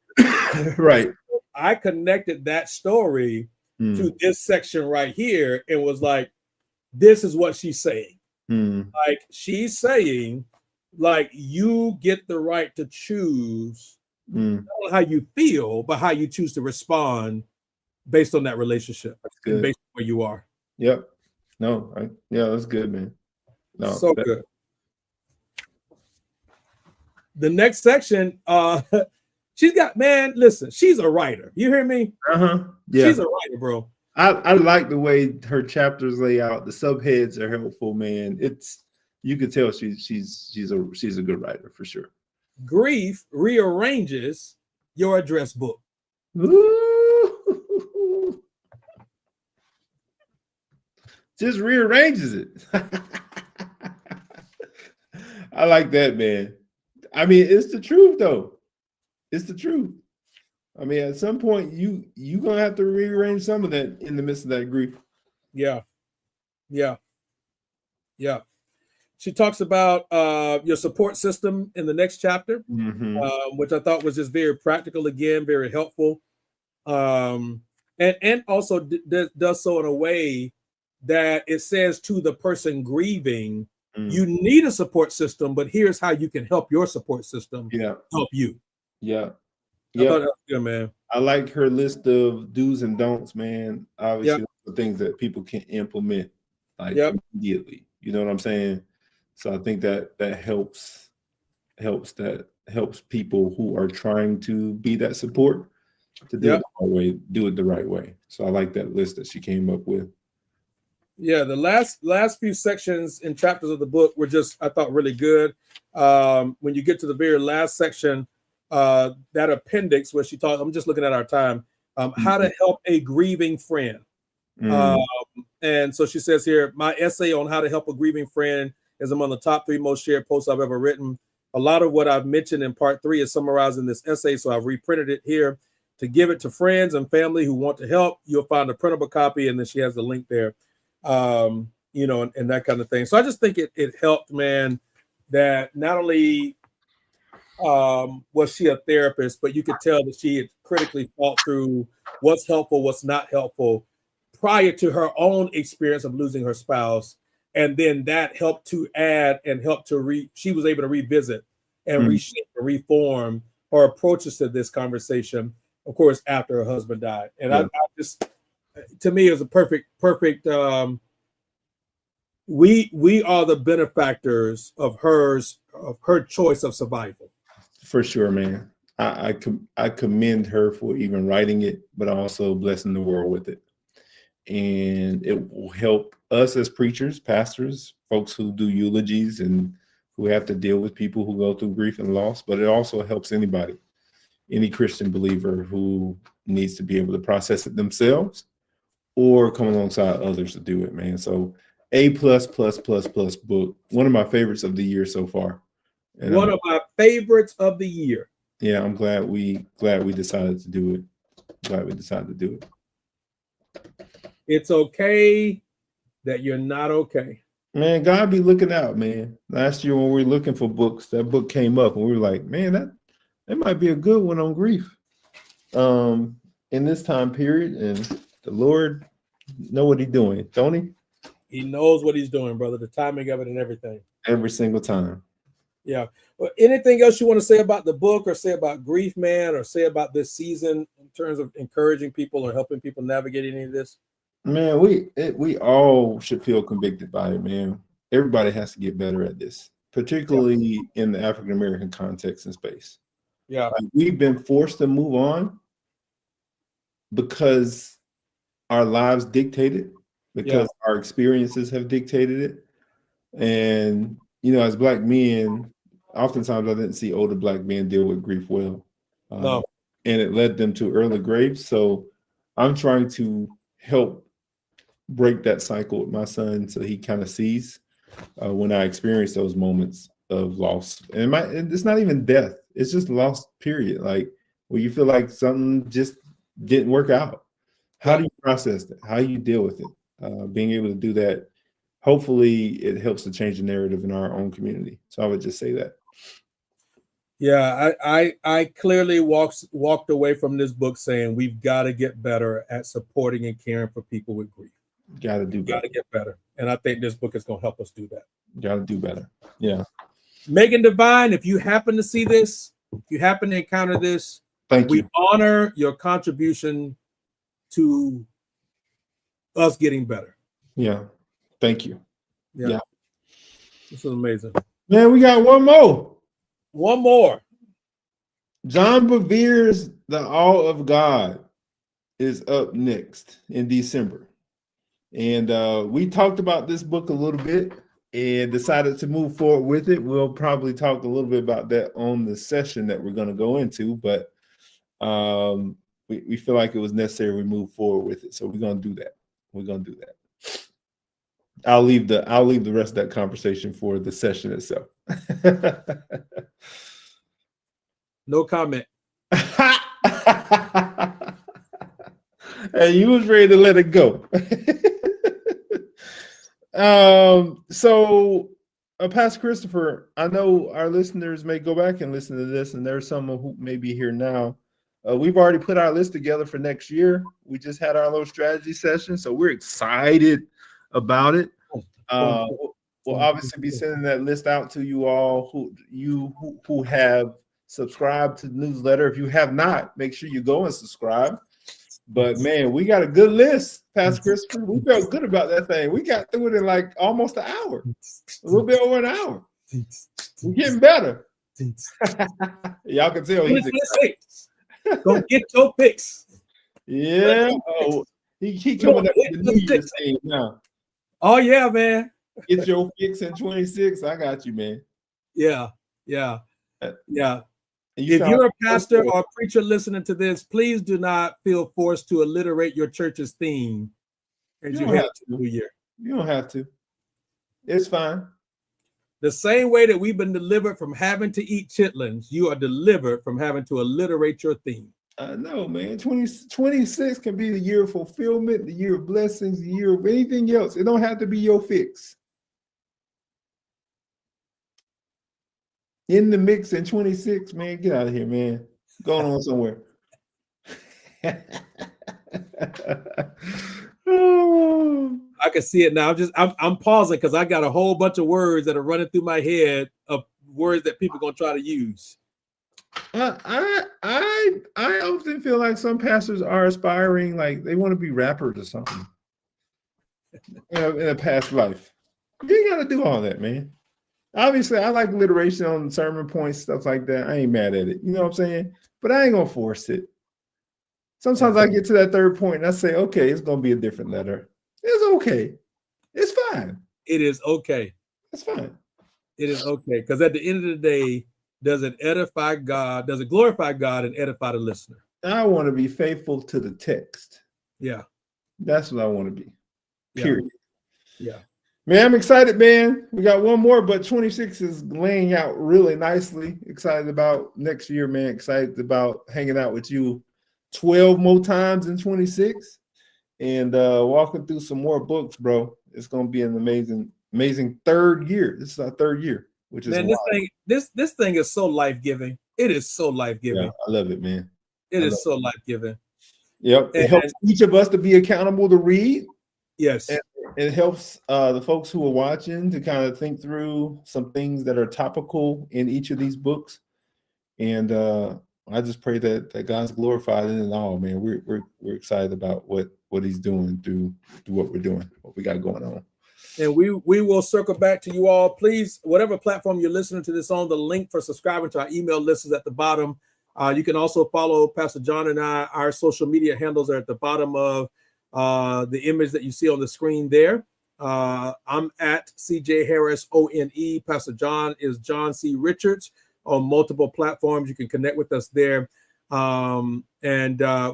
Right. I connected that story to this section right here and was like, this is what she's saying. Like she's saying, like, you get the right to choose not how you feel, but how you choose to respond based on that relationship and based on where you are. Yep. No, that's good, man. No, so good. The next section, she's got, man, listen, she's a writer. You hear me? Yeah. She's a writer, bro. I like the way her chapters lay out. The subheads are helpful, man. It's you could tell she's a good writer for sure. Grief rearranges your address book. Ooh. Just rearranges it. I like that, man. I mean, it's the truth, though. It's the truth. I mean, at some point, you gonna have to rearrange some of that in the midst of that grief. Yeah. She talks about your support system in the next chapter, which I thought was just very practical, again, very helpful, and also does so in a way that it says to the person grieving, you need a support system, but here's how you can help your support system help you. Yeah. I thought that was good, man. I like her list of do's and don'ts, man. Obviously, the things that people can implement like immediately. You know what I'm saying? So I think that helps people who are trying to be that support to do it the right way. So I like that list that she came up with. Yeah, the last few sections and chapters of the book were just, I thought, really good. When you get to the very last section, that appendix where she talks, I'm just looking at our time, how to help a grieving friend. And so she says here, my essay on how to help a grieving friend is among the top 3 most shared posts I've ever written. A lot of what I've mentioned in part 3 is summarized in this essay, so I've reprinted it here to give it to friends and family who want to help. You'll find a printable copy, and then she has the link there, and that kind of thing. So I just think it helped, man, that not only was she a therapist, but you could tell that she had critically thought through what's helpful, what's not helpful prior to her own experience of losing her spouse. And then that helped to add and help to she was able to revisit and reshape and reform her approaches to this conversation, of course, after her husband died. And I just, to me, it was a perfect, we are the benefactors of her choice of survival. For sure, man. I commend her for even writing it, but also blessing the world with it. And it will help us as preachers, pastors, folks who do eulogies and who have to deal with people who go through grief and loss, but it also helps anybody, any Christian believer who needs to be able to process it themselves or come alongside others to do it, man. So A++++ book, one of my favorites of the year so far. And one of my favorites of the year. Yeah, I'm glad we decided to do it. It's okay that you're not okay. Man, God be looking out, man. Last year when we were looking for books, that book came up and we were like, man, that might be a good one on grief. In this time period, and the Lord know what he's doing, don't he? He knows what he's doing, brother. The timing of it and everything. Every single time. Yeah. Well, anything else you want to say about the book or say about grief, man, or say about this season in terms of encouraging people or helping people navigate any of this? Man, we all should feel convicted by it, man. Everybody has to get better at this, particularly in the African American context and space. Yeah. Like, we've been forced to move on because our lives dictate it, because our experiences have dictated it. And, as Black men, oftentimes I didn't see older Black men deal with grief well. No. And it led them to early graves. So I'm trying to help break that cycle with my son so he kind of sees when I experience those moments of loss. And it's not even death. It's just loss, period. Like, where you feel like something just didn't work out. How do you process that? How do you deal with it? Being able to do that, hopefully it helps to change the narrative in our own community. So I would just say that. Yeah, I clearly walked away from this book saying we've got to get better at supporting and caring for people with grief. Got to get better. And I think this book is going to help us do that. Got to do better. Yeah. Megan Devine, if you happen to see this, if you happen to encounter this, we honor your contribution to us getting better. Yeah. Thank you. Yeah. This is amazing. Man, we got one more. John Bevere's The Awe of God. is up next in December. And we talked about this book a little bit and decided to move forward with it. We'll probably talk a little bit about that on the session that we're going to go into, but we feel like it was necessary we move forward with it. So we're going to do that. We're going to do that. I'll leave the rest of that conversation for the session itself. No comment. Hey, you was ready to let it go. So Pastor Christopher, I know our listeners may go back and listen to this, and there's some who may be here now. We've already put our list together for next year. We just had our little strategy session, so we're excited about it. We'll obviously be sending that list out to you all who have subscribed to the newsletter. If you have not, make sure you go and subscribe. But man, we got a good list, Pastor Christopher. We felt good about that thing. We got through it in like almost an hour, a little bit over an hour. We're getting better. Y'all can tell he's excited. Go get your picks. Yeah. Oh, he coming up with the New Year's thing now. Oh yeah, man. Get your fix in 26. I got you, man. Yeah. If you're a pastor or a preacher listening to this, please do not feel forced to alliterate your church's theme as you head to the new year. You don't have to. It's fine. The same way that we've been delivered from having to eat chitlins, you are delivered from having to alliterate your theme. I know, man. 2026 can be the year of fulfillment, the year of blessings, the year of anything else. It don't have to be your fix. In the mix in 26, man. Get out of here, man. Going on somewhere. Oh. I can see it now. I'm pausing because I got a whole bunch of words that are running through my head of words that people are gonna try to use. I often feel like some pastors are aspiring, like they want to be rappers or something in a past life. You ain't got to do all that, man. Obviously, I like alliteration on sermon points, stuff like that. I ain't mad at it. You know what I'm saying? But I ain't gonna force it. Sometimes I get to that third point and I say, okay, it's gonna be a different letter. It's okay. It's fine. It is okay. It's fine. It is okay. Because at the end of the day, does it edify God? Does it glorify God and edify the listener? I want to be faithful to the text. Yeah. That's what I want to be. Period. Yeah. Man, I'm excited, man. We got one more, but 26 is laying out really nicely. Excited about next year, man. Excited about hanging out with you 12 more times in 26 and walking through some more books, bro. It's going to be an amazing third year. This is our third year, which is man, this thing is so life-giving. It is so life-giving. Yeah, I love it, man. It is so life-giving. Yep. It helps each of us to be accountable to read. Yes. And it helps the folks who are watching to kind of think through some things that are topical in each of these books. And I just pray that God's glorified in it all, man. We're excited about what he's doing through what we're doing, what we got going on. And we will circle back to you all. Please, whatever platform you're listening to this on, the link for subscribing to our email list is at the bottom. You can also follow Pastor John and I. Our social media handles are at the bottom of the image that you see on the screen there. I'm at CJ Harris ONE. Pastor John is John C. Richards on multiple platforms. You can connect with us there. And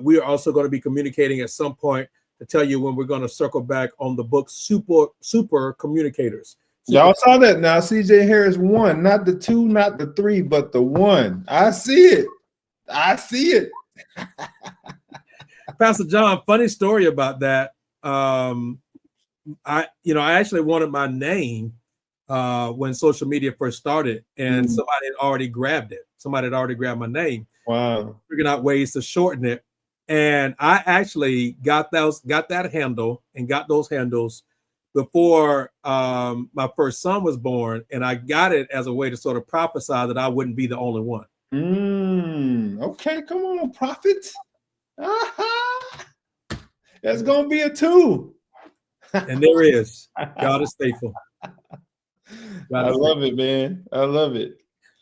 we are also going to be communicating at some point to tell you when we're going to circle back on the book Super Communicators. Y'all saw that now. CJ Harris 1, not the 2, not the 3, but the 1. I see it. Pastor John, funny story about that. I actually wanted my name when social media first started, and somebody had already grabbed it. Somebody had already grabbed my name. Wow. Figuring out ways to shorten it. And I actually got that handle and got those handles before my first son was born. And I got it as a way to sort of prophesy that I wouldn't be the only one. Okay, come on, prophet. That's going to be a 2. And there is. God is faithful. I love it, man. I love it.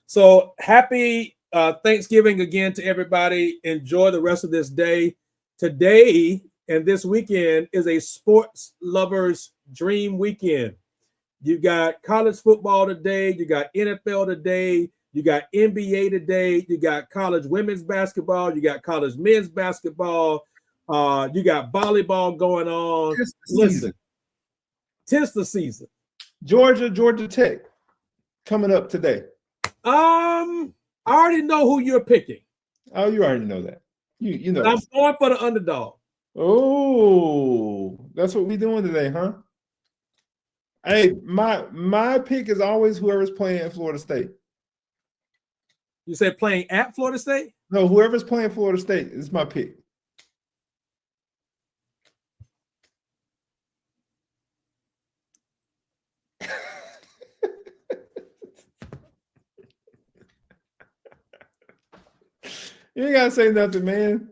So happy Thanksgiving again to everybody. Enjoy the rest of this day. today and this weekend is a sports lover's dream weekend. You got college football today. You got NFL today. You got NBA today. You got college women's basketball. You got college men's basketball. You got volleyball going on. Listen, 'tis the season. Georgia Tech coming up today. I already know who you're picking. Oh, you already know that. You know. I'm going for the underdog. Oh, that's what we're doing today, huh? Hey, my pick is always whoever's playing at Florida State. You said playing at Florida State? No, whoever's playing Florida State is my pick. You ain't gotta say nothing, man.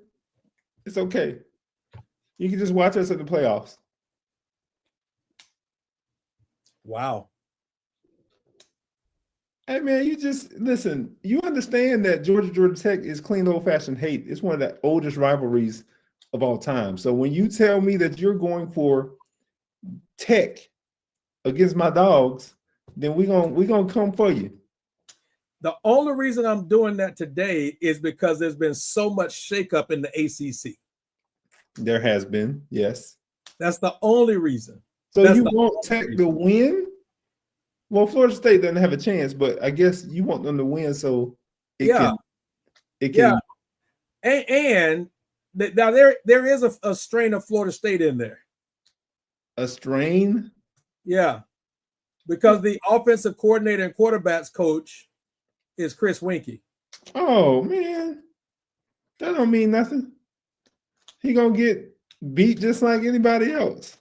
It's okay. You can just watch us at the playoffs. Wow. Hey, man, you just listen. You understand that Georgia Tech is clean old-fashioned hate. It's one of the oldest rivalries of all time. So when you tell me that you're going for Tech against my dogs, then we gonna come for you. The only reason I'm doing that today is because there's been so much shakeup in the ACC. There has been, yes. That's the only reason. So That's you want Tech to win? Well, Florida State doesn't have a chance, but I guess you want them to win so it can. And now there is a strain of Florida State in there. A strain? Yeah. Because the offensive coordinator and quarterbacks coach is Chris Winkie. Oh, man. That don't mean nothing. He gonna get beat just like anybody else.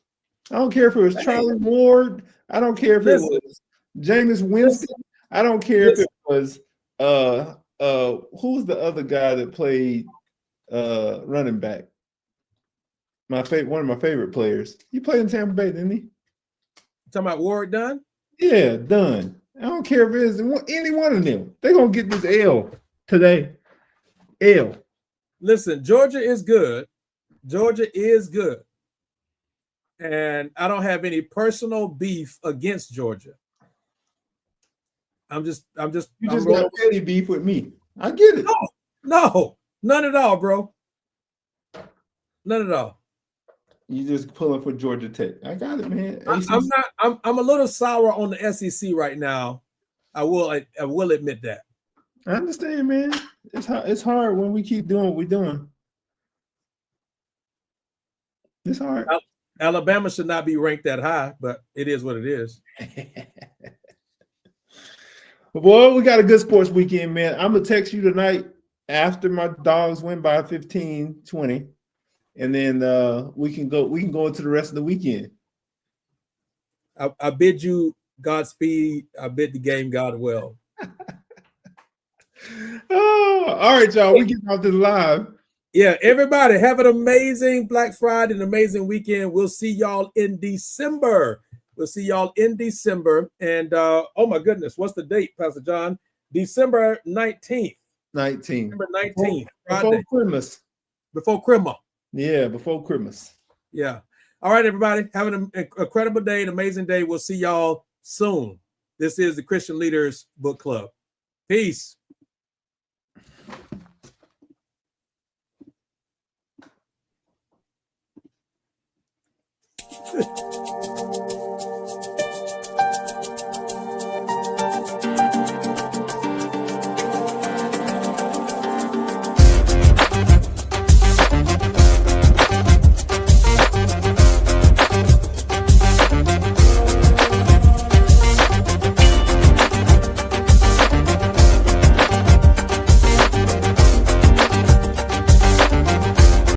I don't care if it was Charlie Ward. I don't care if it was Jameis Winston. I don't care if it was who's the other guy that played running back? One of my favorite players. He played in Tampa Bay, didn't he? Talking about Ward Dunn? Yeah, Dunn. I don't care if it is any one of them. They're gonna get this L today. L. Listen, Georgia is good. Georgia is good. And I don't have any personal beef against Georgia. You just got petty beef with me. I get it. No, none at all, bro. None at all. You just pulling for Georgia Tech. I got it, man. I'm a little sour on the SEC right now. I will admit that. I understand, man. It's hard when we keep doing what we're doing. It's hard. Alabama should not be ranked that high, but it is what it is. Boy, we got a good sports weekend, man. I'm going to text you tonight after my dogs win by 15-20. And then we can go into the rest of the weekend. I bid you Godspeed. I bid the game God well. Oh, all right, y'all. We getting off this live. Yeah, everybody have an amazing Black Friday, an amazing weekend. We'll see y'all in December. And oh my goodness, what's the date, Pastor John? December 19th. December 19th. Before Christmas. Before Christmas. Yeah, before Christmas. Yeah. All right, everybody. Have an incredible day, an amazing day. We'll see y'all soon. This is the Christian Leaders Book Club. Peace.